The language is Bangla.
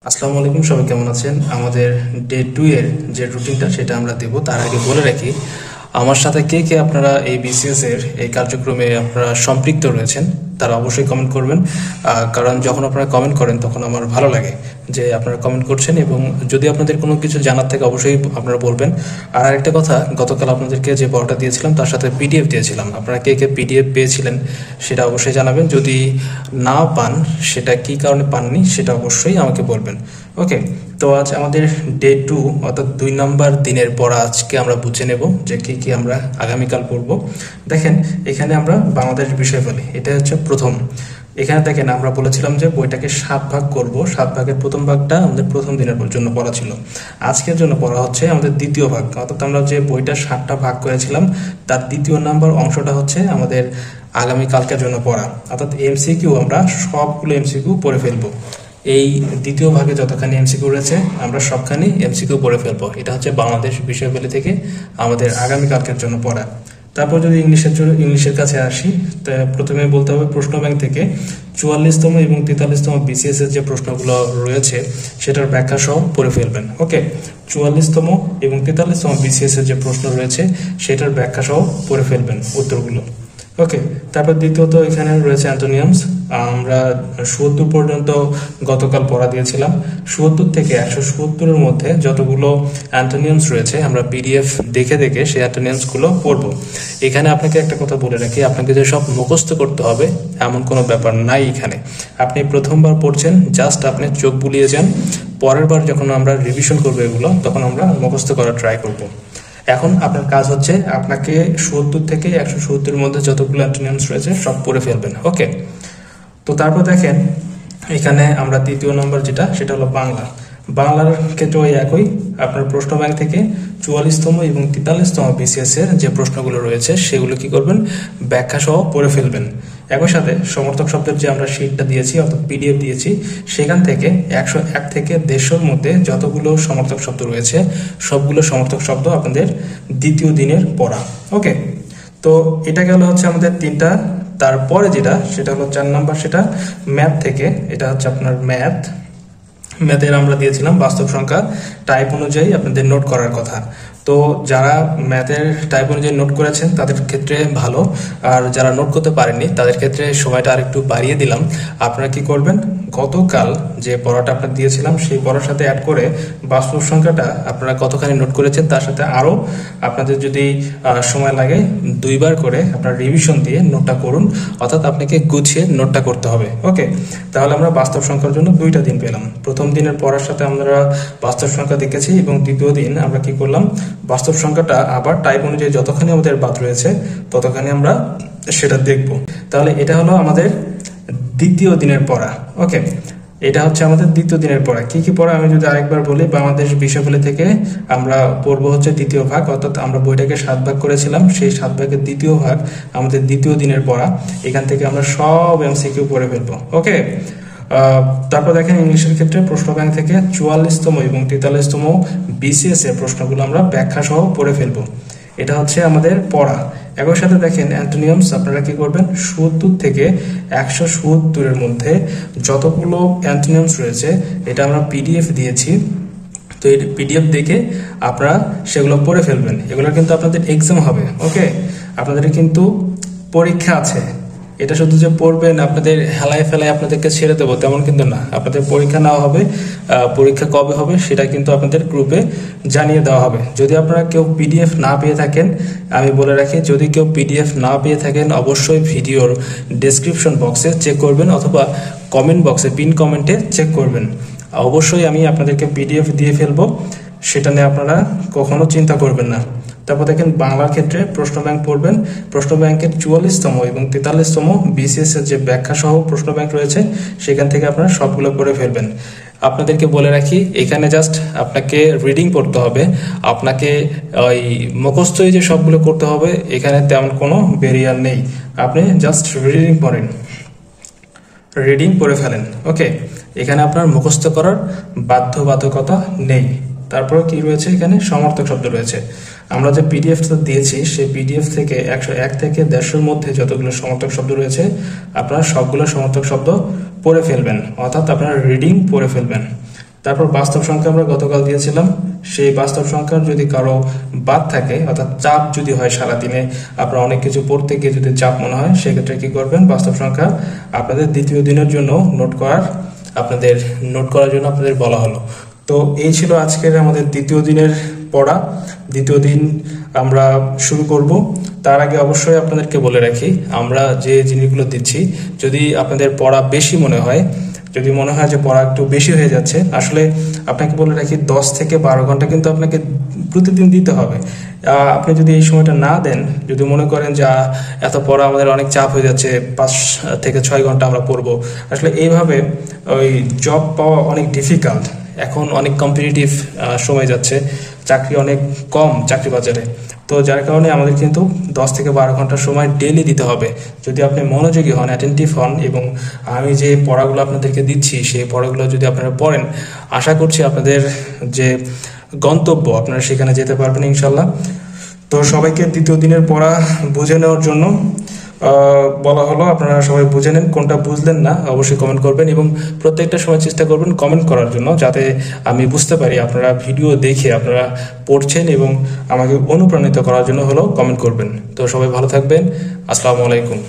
আসসালামু আলাইকুম, সবাই কেমন আছেন? আমাদের ডে 2 এর যে রুটিনটা সেটা আমরা দেব। তার আগে বলে রাখি, আমার সাথে কে কে আপনারা এই বিসিএস এর এই কার্যক্রমে আপনারা সম্পৃক্ত রয়েছেন তারা অবশ্যই কমেন্ট করবেন। কারণ যখন আপনারা কমেন্ট করেন তখন আমার ভালো লাগে যে আপনারা কমেন্ট করছেন, এবং যদি আপনাদের কোনো কিছু জানার থাকে অবশ্যই আপনারা বলবেন। আর আরেকটা কথা, গতকাল আপনাদেরকে যে পড়াটা দিয়েছিলাম তার সাথে পিডিএফ দিয়েছিলাম, আপনারা কে কে পিডিএফ পেয়েছিলেন সেটা অবশ্যই জানাবেন। যদি না পান, সেটা কী কারণে পাননি সেটা অবশ্যই আমাকে বলবেন। ওকে, তো আজ আমাদের ডে 2 অর্থাৎ 2 নম্বর দিনের পড়া আজকে আমরা বুঝে নেব যে কী কী আমরা আগামীকাল পড়ব। দেখেন, এখানে আমরা বাংলাদেশ বিষয় বলি, এটা হচ্ছে প্রথম। এখানে দেখেন আমরা বলেছিলাম যে বইটাকে 7 ভাগ করব, 7 ভাগের প্রথম ভাগটা আমাদের প্রথম দিনের জন্য পড়া ছিল। আজকের জন্য পড়া হচ্ছে আমাদের দ্বিতীয় ভাগ, অর্থাৎ আমরা যে বইটা 7টা ভাগ করেছিলাম তার দ্বিতীয় নাম্বার অংশটা হচ্ছে আমাদের আগামীকালকের জন্য পড়া, অর্থাৎ এমসিকিউ আমরা সবগুলো এমসিকিউ পড়ে ফেলবো। এই দ্বিতীয় ভাগে যতখানি এমসিকিউ রয়েছে আমরা সবখানি এমসিকিউ পড়ে ফেলবো। এটা হচ্ছে বাংলাদেশ বিষয়গুলি থেকে আমাদের আগামীকালকের জন্য পড়া। তারপর যদি ইংলিশের কাছে আসি, প্রথমে বলতে হবে প্রশ্ন ব্যাংক থেকে 44তম এবং 43তম বিসিএস এর যে প্রশ্নগুলো রয়েছে সেটার ব্যাখ্যা সহ পড়ে ফেলবেন। ওকে, 44তম এবং 43তম বিসিএস এর যে প্রশ্ন রয়েছে সেটার ব্যাখ্যা সহ পড়ে ফেলবেন উত্তরগুলো। ওকে, তারপর দ্বিতীয়ত এখানে রয়েছে অ্যান্টোনিয়ামস। আমরা ৭০ পর্যন্ত গতকাল পড়া দিয়েছিলাম। ৭০ থেকে ১৭০ মধ্যে যতগুলো অ্যান্টোনিয়ামস রয়েছে আমরা পিডিএফ দেখে দেখে সেই অ্যান্টোনিয়ামসগুলো পড়ব। এখানে আপনাকে একটা কথা বলে রাখি, আপনাকে যে সব মুখস্থ করতে হবে এমন কোনো ব্যাপার নাই। এখানে আপনি প্রথমবার পড়ছেন, জাস্ট আপনি চোখ বুলিয়ে যান। পরের বার যখন আমরা রিভিশন করবো এগুলো, তখন আমরা মুখস্থ করার ট্রাই করব। এখন আপনার কাজ হচ্ছে আপনাকে ৭০ থেকে ১৭০ মধ্যে যতগুলো অ্যান্টোনিয়ামস রয়েছে সব পড়ে ফেলবেন। ওকে, তো তারপর দেখেন এখানে আমরা তৃতীয় নম্বর যেটা সেটা হলো বাংলার ক্ষেত্রে ওই একই, আপনার প্রশ্ন ব্যাংক থেকে ৪৪তম এবং ৪৩তম বিসিএস এর যে প্রশ্নগুলো রয়েছে সেগুলো কি করবেন, ব্যাখ্যা সহ পড়ে ফেলবেন। একই সাথে সমর্থক শব্দের যে আমরা শিটটা দিয়েছি অর্থাৎ পিডিএফ দিয়েছি, সেখান থেকে ১০১ থেকে ১৫০ মধ্যে যতগুলো সমর্থক শব্দ রয়েছে সবগুলো সমর্থক শব্দ আপনাদের দ্বিতীয় দিনের পড়া। ওকে, তো এটা গেল হচ্ছে আমাদের 3টা। তারপরে যেটা সেটা হলো 4 নাম্বার, সেটা ম্যাথ থেকে। এটা হচ্ছে আপনার ম্যাথের আমরা দিয়েছিলাম বাস্তব সংখ্যা টাইপ অনুযায়ী আপনাদের নোট করার কথা। তো যারা ম্যাথের টাইপ অনুযায়ী নোট করেছেন তাদের ক্ষেত্রে ভালো, আর যারা নোট করতে পারেননি তাদের ক্ষেত্রে সময়টা আরেকটু বাড়িয়ে দিলাম। আপনারা কি করবেন, গতকাল যে পড়াটা আপনার দিয়েছিলাম সেই পড়ার সাথে অ্যাড করে বাস্তব সংখ্যাটা আপনারা কতখানি নোট করেছেন তার সাথে আরও আপনাদের যদি সময় লাগে 2বার করে আপনারা রিভিশন দিয়ে নোটটা করুন, অর্থাৎ আপনাকে গুছিয়ে নোটটা করতে হবে। ওকে, তাহলে আমরা বাস্তব সংখ্যার জন্য 2টা দিন পেলাম। প্রথম দিনের পড়ার সাথে আমরা বাস্তব সংখ্যা দেখেছি, এবং দ্বিতীয় দিন আমরা কি করলাম, বাস্তব সংখ্যাটা আবার টাইপ অনুযায়ী যতখানি আমাদের বাদ রয়েছে ততখানি আমরা সেটা দেখব। তাহলে এটা হলো আমাদের দ্বিতীয় দিনের পড়া। ওকে, এটা হচ্ছে আমাদের দ্বিতীয় দিনের পড়া। কি কি পড়া আমি যদি আরেকবার বলি, বাংলাদেশ বিষয়গুলি থেকে আমরা পড়বো হচ্ছে দ্বিতীয় ভাগ, অর্থাৎ আমরা বইটাকে 7 ভাগ করেছিলাম, সেই 7 ভাগের দ্বিতীয় ভাগ আমাদের দ্বিতীয় দিনের পড়া। এখান থেকে আমরা সব এমসিকিউ পড়ে ফেলবো। ওকে, তারপর দেখেন ইংলিশের ক্ষেত্রে প্রশ্ন ব্যাংক থেকে 44তম এবং 43তম বিসিএস এর প্রশ্নগুলো আমরা ব্যাখ্যা সহ পড়ে ফেলবো। এটা হচ্ছে আমাদের পড়া। একই সাথে দেখেন অ্যান্টোনিয়ামস আপনারা কি করবেন, ৭০ থেকে ১৭০ মধ্যে যতগুলো অ্যান্টোনিয়ামস রয়েছে এটা আমরা পিডিএফ দিয়েছি। তো এই পিডিএফ দেখে আপনারা সেগুলো পড়ে ফেলবেন। এগুলো কিন্তু আপনাদের এক্সাম হবে। ওকে, আপনাদের কিন্তু পরীক্ষা আছে। এটা শুধু যে পড়বেন আপনাদের হেলায় ফেলায় আপনাদেরকে ছেড়ে দেবো তেমন কিন্তু না, আপনাদের পরীক্ষা নেওয়া হবে। পরীক্ষা কবে হবে সেটা কিন্তু আপনাদের গ্রুপে জানিয়ে দেওয়া হবে। যদি আপনারা কেউ পিডিএফ না পেয়ে থাকেন, আমি বলে রাখি, যদি কেউ পিডিএফ না পেয়ে থাকেন অবশ্যই ভিডিওর ডেসক্রিপশন বক্সে চেক করবেন, অথবা কমেন্ট বক্সে পিন কমেন্টে চেক করবেন। অবশ্যই আমি আপনাদেরকে পিডিএফ দিয়ে ফেলবো, সেটা নিয়ে আপনারা কখনো চিন্তা করবেন না। তারপর দেখেন বাংলার ক্ষেত্রে প্রশ্ন ব্যাংক পড়বেন। প্রশ্ন ব্যাংকের 44তম এবং 43তম বিসিএস এর যে ব্যাখ্যা সহ প্রশ্ন ব্যাংক রয়েছে সেখান থেকে আপনারা সবগুলো পড়ে ফেলবেন। আপনাদেরকে বলে রাখি, এখানে জাস্ট আপনাকে রিডিং পড়তে হবে, আপনাকে ওই মুখস্থই যে সবগুলো করতে হবে এখানে তেমন কোনো ব্যারিয়ার নেই। আপনি জাস্ট রিডিং পড়ে ফেলেন। ওকে, এখানে আপনার মুখস্থ করার বাধ্যবাধকতা নেই। তারপরে কি রয়েছে, এখানে সমর্থক শব্দ রয়েছে। আমরা যে পিডিএফটা দিয়েছি সেই পিডিএফ থেকে ১০১ থেকে ১৫০ মধ্যে যতগুলো সমর্থক শব্দ রয়েছে আপনারা সবগুলো সমর্থক শব্দ পড়ে ফেলবেন, অর্থাৎ আপনারা রিডিং পড়ে ফেলবেন। তারপর বাস্তব সংখ্যা আমরা গতকাল দিয়েছিলাম, সেই বাস্তব সংখ্যার যদি কারো বাদ থাকে অর্থাৎ চাপ যদি হয় সারাদিনে আপনার অনেক কিছু পড়তে গিয়ে যদি চাপ মনে হয়, সেক্ষেত্রে কি করবেন, বাস্তব সংখ্যা আপনাদের দ্বিতীয় দিনের জন্য নোট করার জন্য আপনাদের বলা হলো। তো এই ছিল আজকের আমাদের দ্বিতীয় দিনের পড়া। দ্বিতীয় দিন আমরা শুরু করব। তার আগে অবশ্যই আপনাদেরকে বলে রাখি, আমরা যে জিনিসগুলো দিচ্ছি যদি আপনাদের পড়া বেশি মনে হয়, যদি মনে হয় যে পড়া একটু বেশি হয়ে যাচ্ছে, আসলে আপনাকে বলে রাখি 10 থেকে 12 ঘন্টা কিন্তু আপনাকে প্রতিদিন দিতে হবে। আপনি যদি এই সময়টা না দেন, যদি মনে করেন যে এত পড়া আমাদের অনেক চাপ হয়ে যাচ্ছে, 5 থেকে 6 ঘন্টা আমরা পড়বো, আসলে এইভাবে ওই জব পাওয়া অনেক ডিফিকাল্ট। এখন অনেক কম্পিটিটিভ সময় যাচ্ছে, চাকরি অনেক কম চাকরি বাজারে। তো যার কারণে আমাদের কিন্তু 10 থেকে 12 ঘন্টা সময় ডেইলি দিতে হবে। যদি আপনি মনোযোগী হন, অ্যাটেন্টিভ হন এবং আমি যে পড়াগুলো আপনাদেরকে দিচ্ছি সেই পড়াগুলো যদি আপনারা পড়েন, আশা করছি আপনাদের যে গন্তব্য আপনারা সেখানে যেতে পারবেন ইনশাল্লাহ। তো সবাইকে দ্বিতীয় দিনের পড়া বুঝে নেওয়ার জন্য বলা হলো, আপনারা সবাই বুঝে নেন। কোনটা বুঝলেন না অবশ্যই কমেন্ট করবেন এবং প্রত্যেকটা সময় চেষ্টা করবেন কমেন্ট করার জন্য, যাতে আমি বুঝতে পারি আপনারা ভিডিও দেখে আপনারা পড়ছেন এবং আমাকে অনুপ্রাণিত করার জন্য হলো কমেন্ট করবেন। তো সবাই ভালো থাকবেন। আসসালামু আলাইকুম।